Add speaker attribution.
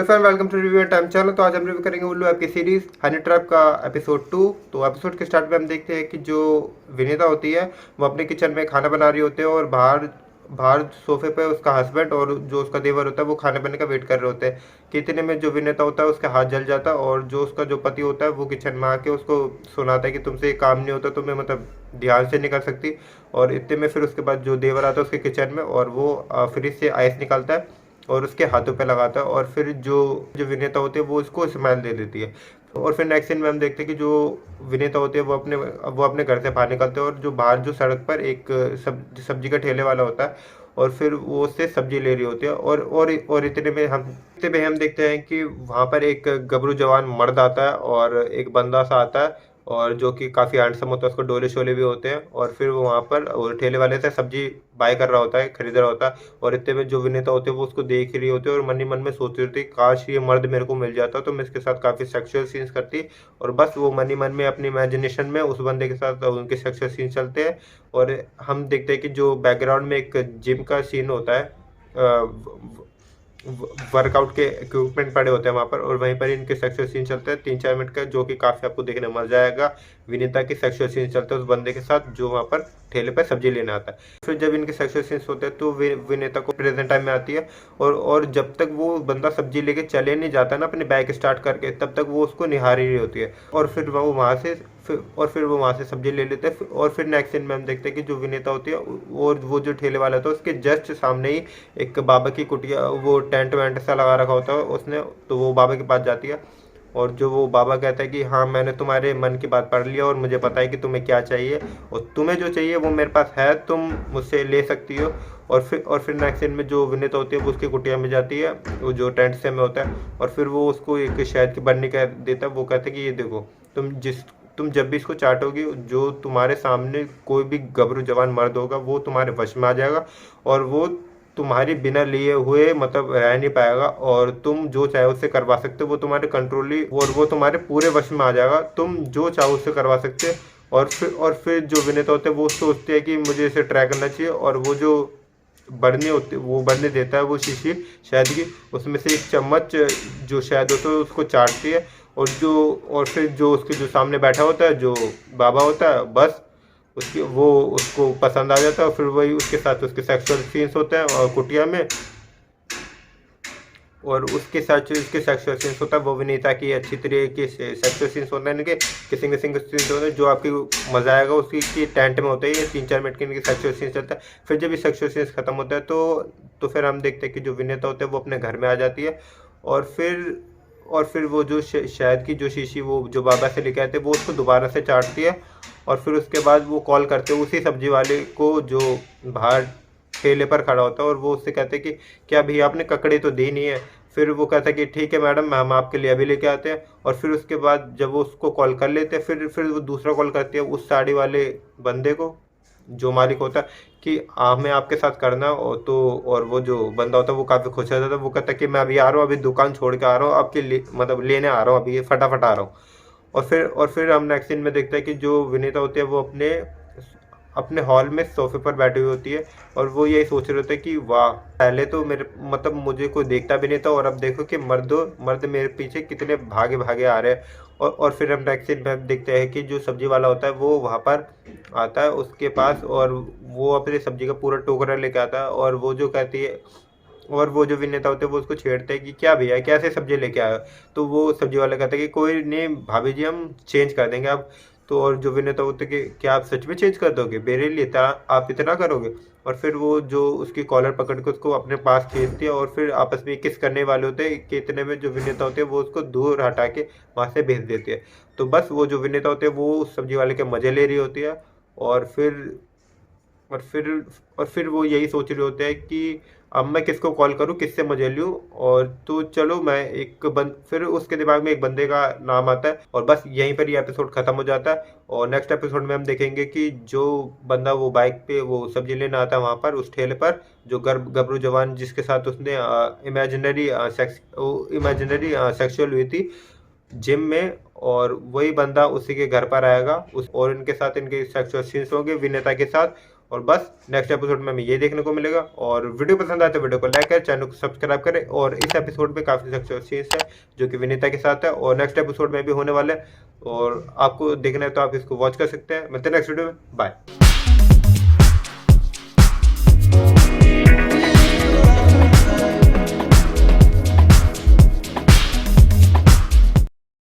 Speaker 1: Fan welcome to review time channel. तो आज हम रिव्यू करेंगे उल्लू ऐप की सीरीज हनी ट्रैप का एपिसोड 2। तो एपिसोड के स्टार्ट में हम देखते हैं कि जो विनीता होती है वो अपने किचन में खाना बना रही होती है और बाहर बाहर सोफे पे उसका हस्बैंड और जो उसका देवर होता है वो खाने बनाने का वेट कर रहे होते हैं कि इतने में जो विनीता होता है उसका हाथ जल जाता है और जो उसका जो पति होता है वो किचन में आके उसको सुनाता है कि तुमसे ये काम नहीं होता, तुम्हें मतलब ध्यान से नहीं कर सकती। और इतने में फिर उसके बाद जो देवर आता है उसके किचन में और वो फ्रिज से आइस निकालता है और उसके हाथों पे लगाता है और फिर जो जो विनेता होती है वो उसको स्माइल दे देती है। और फिर नेक्स्ट सीन में हम देखते हैं कि जो विनेता होती है वो अपने घर से बाहर निकलते हैं और जो बाहर जो सड़क पर एक सब्जी का ठेले वाला होता है और फिर वो उससे सब्जी ले रही होती है। और इतने में हम देखते हैं कि वहाँ पर एक गबरू जवान मर्द आता है और एक बंदा सा आता है और जो कि काफ़ी हैंडसम होता है, उसको डोले शोले भी होते हैं। और फिर वो वहाँ पर और ठेले वाले से सब्जी बाय कर रहा होता है, खरीद रहा होता है। और इतने में जो विनेता होती है वो उसको देख रही होती है और मन ही मन में सोच रही होती है काश ये मर्द मेरे को मिल जाता तो मैं इसके साथ काफ़ी सेक्सुअल सीन्स करती। और बस वो मन ही मन में अपनी इमेजिनेशन में उस बंदे के साथ उनके सेक्सुअल सीन चलते हैं। और हम देखते हैं कि जो बैकग्राउंड में एक जिम का सीन होता है, वर्कआउट के इक्विपमेंट पड़े होते हैं वहाँ पर और वहीं पर इनके सेक्सुअल सीन चलते हैं 3-4 मिनट का, जो कि काफ़ी आपको देखने में मजा आएगा। विनीता के सेक्सुअल सीन चलते हैं उस बंदे के साथ जो वहाँ पर ठेले पर सब्जी लेने आता है। फिर जब इनके सेक्सुअल सीन्स होते हैं तो विनीता को प्रेजेंट टाइम में आती है और जब तक वो बंदा सब्जी लेके चले नहीं जाता ना अपने बैग स्टार्ट करके तब तक वो उसको निहार ही रही होती है। और फिर वो वहाँ से सब्जी ले लेते हैं। और फिर नेक्स्ट सीन में हम देखते हैं कि जो विनीता होती है और वो जो ठेले वाला था उसके जस्ट सामने ही एक बाबा की कुटिया, वो टेंट वेंट सा लगा रखा होता है उसने, तो वो बाबा के पास जाती है और जो वो बाबा कहता है कि हाँ मैंने तुम्हारे मन की बात पढ़ लिया और मुझे पता है कि तुम्हें क्या चाहिए और तुम्हें जो चाहिए वो मेरे पास है, तुम मुझसे ले सकती हो। और फिर नेक्स्ट सीन में जो विनीता होती है वो उसकी कुटिया में जाती है, वो जो टेंट से में होता है। और फिर वो उसको एक शहद की बन्नी कह देता है। वो कहता है कि ये देखो, तुम जब भी इसको चाटोगी जो तुम्हारे सामने कोई भी गबरू जवान मर्द होगा वो तुम्हारे वश में आ जाएगा और वो तुम्हारी बिना लिए हुए मतलब रह नहीं पाएगा और तुम जो चाहे उससे करवा सकते हो, वो तुम्हारे कंट्रोल ही और वो तुम्हारे पूरे वश में आ जाएगा, तुम जो चाहो उससे करवा सकते हो। और फिर जो विनेता होते हैं वो सोचते हैं कि मुझे इसे ट्राई करना चाहिए और वो जो बरनी होती वो बरनी देता है वो शीशी शहद की, उसमें से एक चम्मच जो शहद होता है उसको चाटती है। और फिर जो उसके जो सामने बैठा होता है जो बाबा होता है बस उसको पसंद आ जाता है और फिर वही उसके साथ उसके सेक्सुअल सीन्स होते हैं और कुटिया में। और उसके साथ जो इसके सेक्सुअल सीन्स होता है वो विनीता की अच्छी तरीके से सेक्सुअल सीन्स होते हैं इनके किसिंग सीन्स होते हैं जो आपकी मजा आएगा उसकी की टेंट में होता है। ये 3-4 मिनट के इनके सेक्सुअल सीन्स चलता है। फिर जब ये सेक्सुअल सीन्स खत्म होता है तो फिर हम देखते हैं कि जो विनीता होते हैं वो अपने घर में आ जाती है और फिर वो जो शहद की जो शीशी वो जो बाबा से लेके आए थे वो उसको दोबारा से चाटती है। और फिर उसके बाद वो कॉल करते हैं उसी सब्जी वाले को जो बाहर ठेले पर खड़ा होता है और वो उससे कहते हैं कि क्या भैया आपने ककड़ी तो दी नहीं है। फिर वो कहता है कि ठीक है मैडम, हम आपके लिए अभी लेके आते हैं। और फिर उसके बाद जब वो उसको कॉल कर लेते हैं फिर वो दूसरा कॉल करती है उस साड़ी वाले बंदे को जो मालिक होता है कि हमें आपके साथ करना और वो जो बंदा होता है वो काफ़ी खुश हो जाता है। वो कहता है कि मैं अभी आ रहा हूँ, अभी दुकान छोड़ के आ रहा हूँ, आपके लिए मतलब लेने आ रहा हूँ, अभी ये फटाफट आ रहा हूँ। और फिर हम नेक्स्ट सीन में देखते हैं कि जो विनीता होती है वो अपने अपने हॉल में सोफे पर बैठी हुई होती है और वो यही सोच रहे होते हैं कि वाह, पहले तो मेरे मतलब मुझे कोई देखता भी नहीं था और अब देखो कि मर्द मेरे पीछे कितने भागे भागे आ रहे हैं। और फिर हम नेक्स्ट सीन में देखते हैं कि जो सब्जी वाला होता है वो वहाँ पर आता है उसके पास और वो अपनी सब्जी का पूरा टोकरा लेके आता है और वो जो कहती है और वो जो विनेता होते हैं वो उसको छेड़ते हैं कि क्या भैया कैसे सब्जी लेके आए हो। तो वो सब्जी वाला कहता है कि कोई नहीं भाभी जी, हम चेंज कर देंगे आप। तो और जो विनेता होते हैं कि क्या आप सच में चेंज कर दोगे, मेरे लिए आप इतना करोगे। और फिर वो जो उसकी कॉलर पकड़ के उसको अपने पास खींचती है और फिर आपस में किस करने वाले होते हैं कि इतने में जो विनेता होते हैं वो उसको दूर हटा के वहाँ से भेज देती है। तो बस वो जो विनेता होते हैं वो उस सब्जी वाले के मज़े ले रही होती है। और फिर और फिर और फिर वो यही सोच रहे होते हैं कि अब मैं किसको कॉल करूं, किससे मजे लूं। और तो चलो मैं फिर उसके दिमाग में एक बंदे का नाम आता है और बस यहीं पर ये एपिसोड खत्म हो जाता है। और नेक्स्ट एपिसोड में हम देखेंगे कि जो बंदा वो बाइक पे वो सब्जी लेने आता है वहाँ पर उस ठेले पर जो गबरू जवान जिसके साथ उसने इमेजिनरी सेक्सुअल हुई थी जिम में, और वही बंदा उसी के घर पर आएगा उस और इनके साथ इनके सेक्सुअल सीन्स होंगे विनेता के साथ। और बस नेक्स्ट एपिसोड में हमें ये देखने को मिलेगा। और वीडियो पसंद आए तो वीडियो को लाइक करें, चैनल को सब्सक्राइब करें। और इस एपिसोड में काफ़ी सक्सेस सीन्स है जो कि विनीता के साथ है और नेक्स्ट एपिसोड में भी होने वाले हैं, और आपको देखना है तो आप इसको वॉच कर सकते हैं। मिलते हैं नेक्स्ट वीडियो में, बाय।